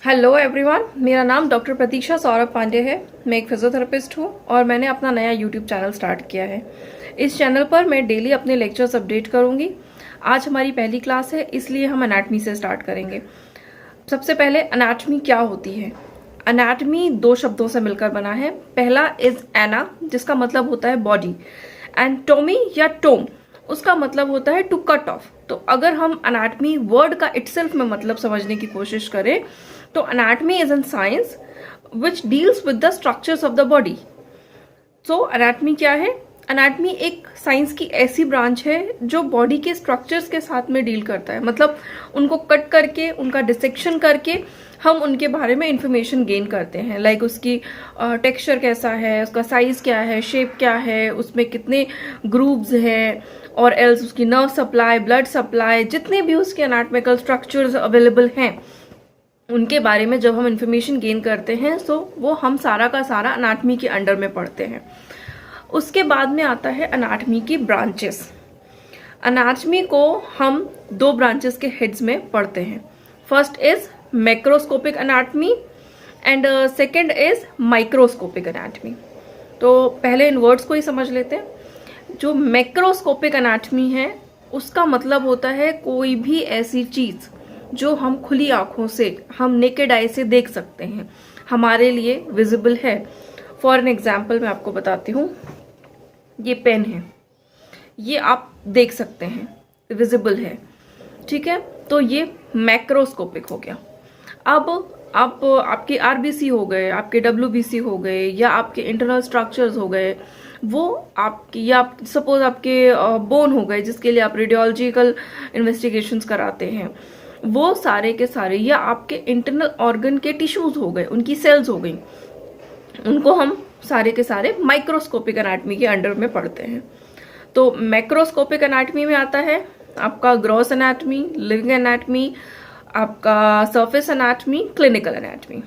Hello everyone, मेरा नाम doctor प्रतीक्षा सौरभ पांडे है। मैं एक फिजियोथेरेपिस्ट हूँ और मैंने अपना नया यूट्यूब चैनल स्टार्ट किया है। इस चैनल पर मैं डेली अपने लेक्चर्स अपडेट करूँगी। आज हमारी पहली क्लास है, इसलिए हम एनाटमी से स्टार्ट करेंगे। सबसे पहले एनाटमी क्या होती है। एनाटमी दो शब्दों से मिलकर बना है। पहला इज एना, जिसका मतलब होता है बॉडी, एंड टोमी या टोम, उसका मतलब होता है टू कट ऑफ। तो अगर हम एनाटमी वर्ड का इटसेल्फ में मतलब समझने की कोशिश करें तो anatomy is an science which deals with the structures of the body. So anatomy क्या है? एनाटमी एक साइंस की ऐसी ब्रांच है जो बॉडी के स्ट्रक्चर्स के साथ में डील करता है। मतलब उनको कट करके, उनका डिसेक्शन करके हम उनके बारे में इंफॉर्मेशन गेन करते हैं। लाइक उसकी टेक्सचर कैसा है, उसका साइज क्या है, शेप क्या है, उसमें कितने ग्रूव्स हैं, और एल्स उसकी नर्व सप्लाई, ब्लड सप्लाई, जितने भी उसके एनाटॉमिकल स्ट्रक्चर्स अवेलेबल हैं उनके बारे में जब हम इंफॉर्मेशन गेन करते हैं तो वो हम सारा का सारा एनाटमी के अंडर में पढ़ते हैं। उसके बाद में आता है एनाटमी की ब्रांचेस। एनाटमी को हम दो ब्रांचेस के हेड्स में पढ़ते हैं। First is macroscopic anatomy and second is microscopic anatomy. तो पहले इन वर्ड्स को ही समझ लेते हैं। जो मैक्रोस्कोपिक एनाटमी है उसका मतलब होता है कोई भी ऐसी चीज जो हम खुली आंखों से, हम नेकेड आई से देख सकते हैं, हमारे लिए विजिबल है। फॉर एन एग्जाम्पल मैं आपको बताती हूँ। ये पेन है, ये आप देख सकते हैं, विजिबल है, ठीक है। तो ये मैक्रोस्कोपिक हो गया। अब आपके आरबीसी हो गए, आपके डब्ल्यूबीसी हो गए, या आपके इंटरनल स्ट्रक्चर्स हो गए, वो आपकी, या सपोज आपके बोन हो गए जिसके लिए आप रेडियोलॉजिकल इन्वेस्टिगेशंस कराते हैं, वो सारे के सारे, या आपके इंटरनल ऑर्गन के टिश्यूज हो गए, उनकी सेल्स हो गई, उनको हम सारे के सारे माइक्रोस्कोपिक एनाटमी के अंडर में पढ़ते हैं। तो मैक्रोस्कोपिक एनाटमी में आता है आपका ग्रॉस एनाटमी, लिविंग एनाटमी, आपका surface anatomy, clinical anatomy.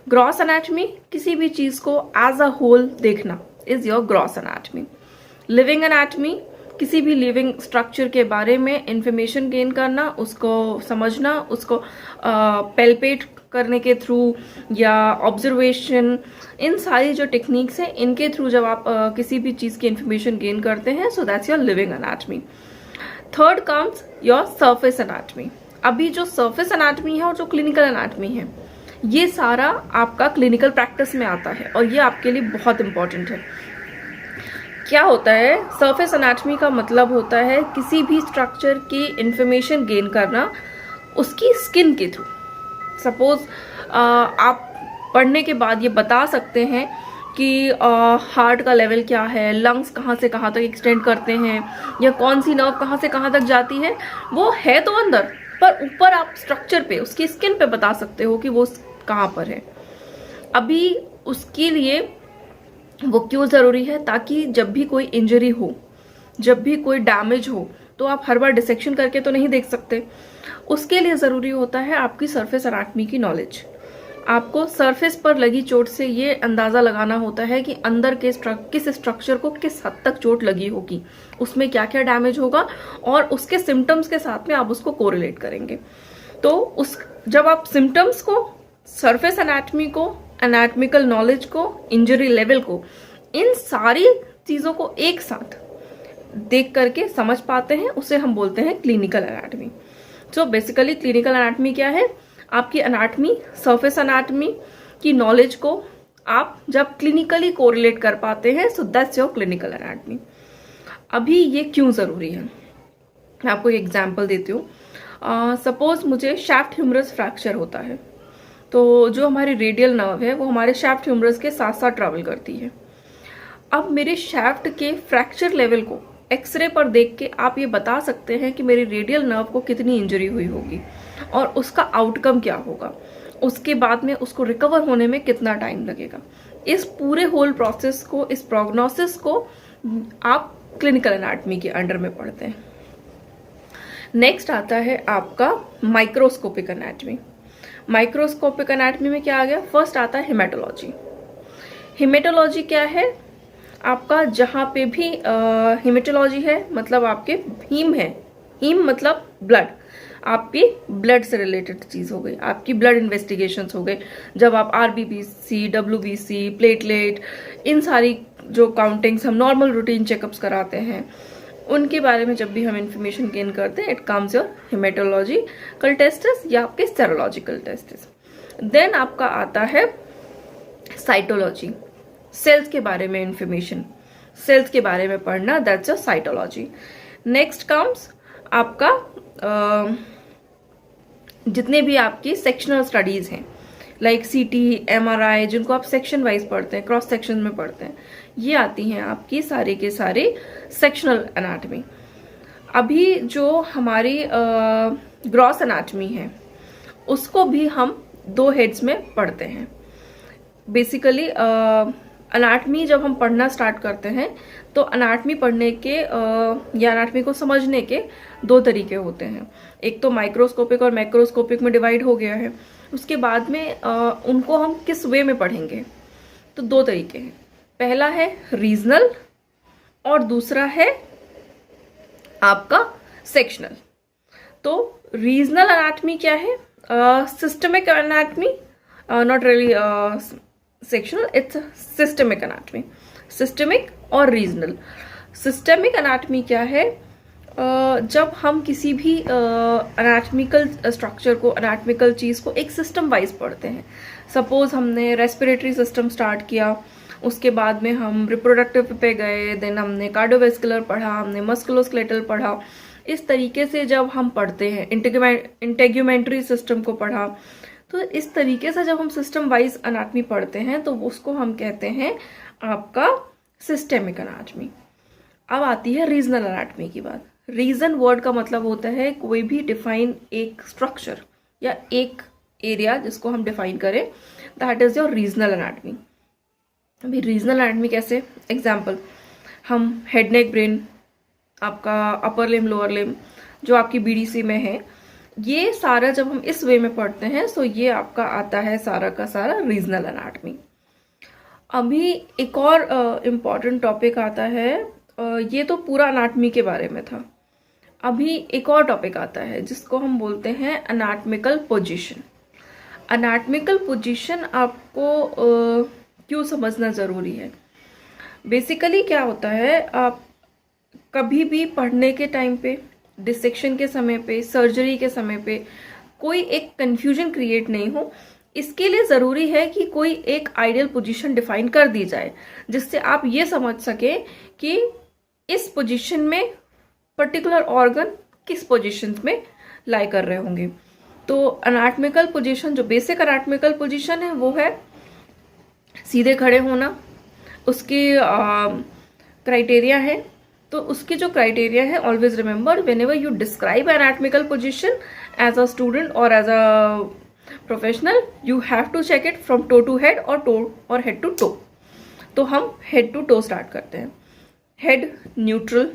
Gross anatomy किसी भी चीज को एज अ होल देखना is your gross anatomy. Living anatomy किसी भी लिविंग स्ट्रक्चर के बारे में इंफॉर्मेशन गेन करना, उसको समझना, उसको पेल्पेट करने के थ्रू या ऑब्जर्वेशन, इन सारी जो टेक्निक्स हैं इनके थ्रू जब आप किसी भी चीज की इंफॉर्मेशन गेन करते हैं, so that's your living anatomy. Third comes your surface anatomy. अभी जो सरफेस एनाटमी है और जो क्लिनिकल एनाटमी है, ये सारा आपका क्लिनिकल प्रैक्टिस में आता है और ये आपके लिए बहुत इंपॉर्टेंट है। क्या होता है? सरफेस एनाटमी का मतलब होता है किसी भी स्ट्रक्चर की इंफॉर्मेशन गेन करना उसकी स्किन के थ्रू। सपोज आप पढ़ने के बाद ये बता सकते हैं कि हार्ट का लेवल क्या है, लंग्स कहाँ से कहाँ तक एक्सटेंड करते हैं, या कौन सी नर्व कहाँ से कहाँ तक जाती है। वो है तो अंदर, पर ऊपर आप स्ट्रक्चर पे, उसकी स्किन पे बता सकते हो कि वो कहाँ पर है। अभी उसके लिए वो क्यों जरूरी है? ताकि जब भी कोई इंजरी हो, जब भी कोई डैमेज हो, तो आप हर बार डिसेक्शन करके तो नहीं देख सकते। उसके लिए जरूरी होता है आपकी सरफेस एनाटमी की नॉलेज। आपको सरफेस पर लगी चोट से ये अंदाजा लगाना होता है कि अंदर के किस स्ट्रक्चर को किस हद तक चोट लगी होगी, उसमें क्या क्या डैमेज होगा, और उसके सिम्टम्स के साथ में आप उसको कोरिलेट करेंगे। तो जब आप सिम्टम्स को, सरफेस एनाटमी को, एनाटॉमिकल नॉलेज को, इंजरी लेवल को, इन सारी चीजों को एक साथ देख करके समझ पाते हैं, उसे हम बोलते हैं clinical anatomy. So basically clinical anatomy क्या है? आपकी एनाटमी, सरफेस एनाटमी की नॉलेज को आप जब क्लिनिकली कोरिलेट कर पाते हैं, so that's your clinical anatomy. अभी ये क्यों जरूरी है, मैं आपको एक एग्जाम्पल देती हूँ। सपोज मुझे शैफ्ट ह्यूमरस फ्रैक्चर होता है, तो जो हमारी रेडियल नर्व है वो हमारे शैफ्ट ह्यूमरस के साथ साथ ट्रैवल करती है। अब मेरे शैफ्ट के फ्रैक्चर लेवल को एक्सरे पर देख के आप ये बता सकते हैं कि मेरी रेडियल नर्व को कितनी इंजरी हुई होगी और उसका आउटकम क्या होगा, उसके बाद में उसको रिकवर होने में कितना टाइम लगेगा। इस पूरे होल प्रोसेस को, इस प्रोग्नोसिस को आप क्लिनिकल एनाटमी के अंडर में पढ़ते हैं। नेक्स्ट आता है आपका माइक्रोस्कोपिक एनाटमी। माइक्रोस्कोपिक एनाटमी में क्या आ गया? फर्स्ट आता है हेमेटोलॉजी। हेमेटोलॉजी क्या है? आपका जहां पे भी हेमेटोलॉजी है, मतलब आपके हीम है, हीम मतलब ब्लड, आपकी ब्लड से रिलेटेड चीज हो गई, आपकी ब्लड इन्वेस्टिगेशंस हो गए, जब आप आरबीसी, डब्ल्यूबीसी, प्लेटलेट, इन सारी जो काउंटिंग्स हम नॉर्मल रूटीन चेकअप्स कराते हैं उनके बारे में जब भी हम इंफॉर्मेशन गेन करते हैं, it comes your haematological testis या आपके सेरोलॉजिकल टेस्टिस। देन आपका आता है साइटोलॉजी, सेल्स के बारे में इंफॉर्मेशन, सेल्स के बारे में पढ़ना, that's your cytology. Next comes आपका जितने भी आपकी सेक्शनल स्टडीज हैं लाइक सीटी, एमआरआई, जिनको आप सेक्शन वाइज पढ़ते हैं, क्रॉस सेक्शन में पढ़ते हैं, ये आती हैं आपकी सारे के सारे सेक्शनल एनाटमी। अभी जो हमारी ग्रॉस एनाटमी है उसको भी हम 2 हेड्स में पढ़ते हैं। बेसिकली अनाटमी जब हम पढ़ना स्टार्ट करते हैं तो अनाटमी पढ़ने के या अनाटमी को समझने के 2 तरीके होते हैं। एक तो माइक्रोस्कोपिक और मैक्रोस्कोपिक में डिवाइड हो गया है। उसके बाद में उनको हम किस वे में पढ़ेंगे, तो 2 तरीके हैं। पहला है रीजनल और दूसरा है आपका सेक्शनल। तो रीजनल अनाटमी क्या है? Systemic anatomy, not really sectional, it's systemic anatomy. Systemic और रीजनल। सिस्टमिक अनाटमी क्या है? जब हम किसी भी अनाटमिकल स्ट्रक्चर को, अनाटमिकल चीज को एक सिस्टम वाइज पढ़ते हैं। सपोज हमने रेस्पिरेटरी सिस्टम स्टार्ट किया, उसके बाद में हम रिप्रोडक्टिव पे गए, देन हमने कार्डियोवैस्कुलर पढ़ा, हमने मस्कुलोस्केलेटल पढ़ा। इस तरीके से जब हम पढ़ते हैं, इंटेग्यूमेंट्री सिस्टम को पढ़ा, तो इस तरीके से जब हम सिस्टम वाइज अनाटमी पढ़ते हैं तो उसको हम कहते हैं आपका सिस्टेमिक अनाटमी। अब आती है रीजनल अनाटमी की बात। रीजन वर्ड का मतलब होता है कोई भी डिफाइन एक स्ट्रक्चर या एक एरिया जिसको हम डिफाइन करें, that is your regional anatomy. अभी रीजनल एनाटमी कैसे? एग्जाम्पल, हम हेड नेक ब्रेन, आपका अपर लिम, लोअर लिम, जो आपकी बीडीसी में है, ये सारा जब हम इस वे में पढ़ते हैं तो ये आपका आता है सारा का सारा रीजनल एनाटमी। अभी एक और इम्पॉर्टेंट टॉपिक आता है, ये तो पूरा एनाटमी के बारे में था। अभी एक और टॉपिक आता है जिसको हम बोलते हैं एनाटमिकल पोजीशन। एनाटमिकल पोजीशन आपको क्यों समझना जरूरी है? बेसिकली क्या होता है, आप कभी भी पढ़ने के टाइम पे, डिसेक्शन के समय पे, सर्जरी के समय पे कोई एक कंफ्यूजन क्रिएट नहीं हो, इसके लिए जरूरी है कि कोई एक आइडियल पोजीशन डिफाइन कर दी जाए जिससे आप ये समझ सके कि इस पोजीशन में पर्टिकुलर ऑर्गन किस पोजीशन में लाई कर रहे होंगे। तो एनाटमिकल पोजीशन, जो बेसिक एनाटमिकल पोजीशन है वो है सीधे खड़े होना। उसकी क्राइटेरिया है, तो उसकी जो क्राइटेरिया है, always remember whenever you describe anatomical position as a student और as a professional, you have to check it from toe to head और हेड टू टो। तो हम हेड टू टो स्टार्ट करते हैं। Head neutral,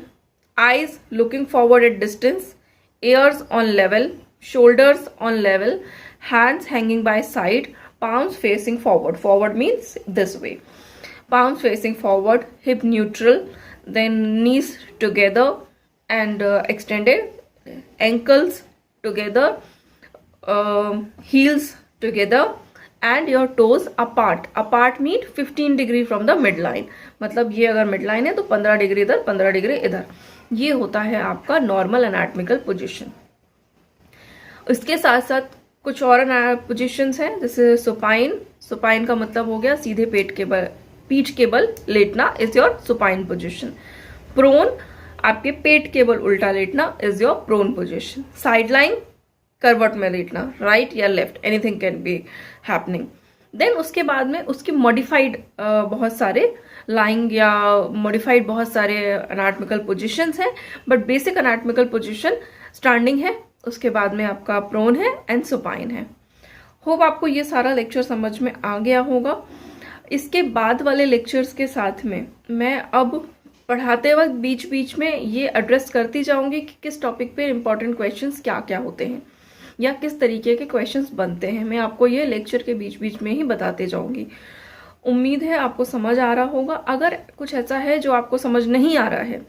eyes looking forward at distance, ears on level, shoulders on level, hands hanging by side, palms facing forward. Forward means this way. Palms facing forward, hip neutral, then knees together and extended, ankles together, heels together and your toes apart. Apart mean 15 degree from the midline. मतलब ये अगर midline है तो 15 degree इधर, 15 degree इधर। ये होता है आपका नॉर्मल एनाटमिकल पोजीशन। इसके साथ साथ कुछ और पोजीशंस हैं, जैसे सुपाइन। सुपाइन का मतलब हो गया सीधे पीठ के बल लेटना, is your supine position. Prone, आपके पेट के बल उल्टा लेटना, is your prone position. Sideline, करवट में लेटना, राइट या left, anything can be happening. Then उसके बाद में उसकी मॉडिफाइड बहुत सारे लाइंग या मॉडिफाइड बहुत सारे एनाटमिकल पोजीशंस हैं, but basic anatomical position standing है, उसके बाद में आपका प्रोन है एंड सुपाइन है। होप आपको ये सारा लेक्चर समझ में आ गया होगा। इसके बाद वाले लेक्चर्स के साथ में मैं अब पढ़ाते वक्त बीच बीच में ये एड्रेस करती जाऊंगी कि किस टॉपिक पे इंपॉर्टेंट क्वेश्चंस क्या क्या होते हैं या किस तरीके के क्वेश्चंस बनते हैं। मैं आपको ये लेक्चर के बीच बीच में ही बताते जाऊंगी। उम्मीद है आपको समझ आ रहा होगा। अगर कुछ ऐसा है जो आपको समझ नहीं आ रहा है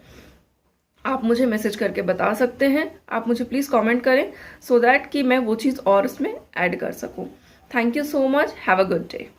आप मुझे मैसेज करके बता सकते हैं। आप मुझे प्लीज़ कमेंट करें सो दैट कि मैं वो चीज़ और उसमें ऐड कर सकूं। Thank you so much. Have a good day.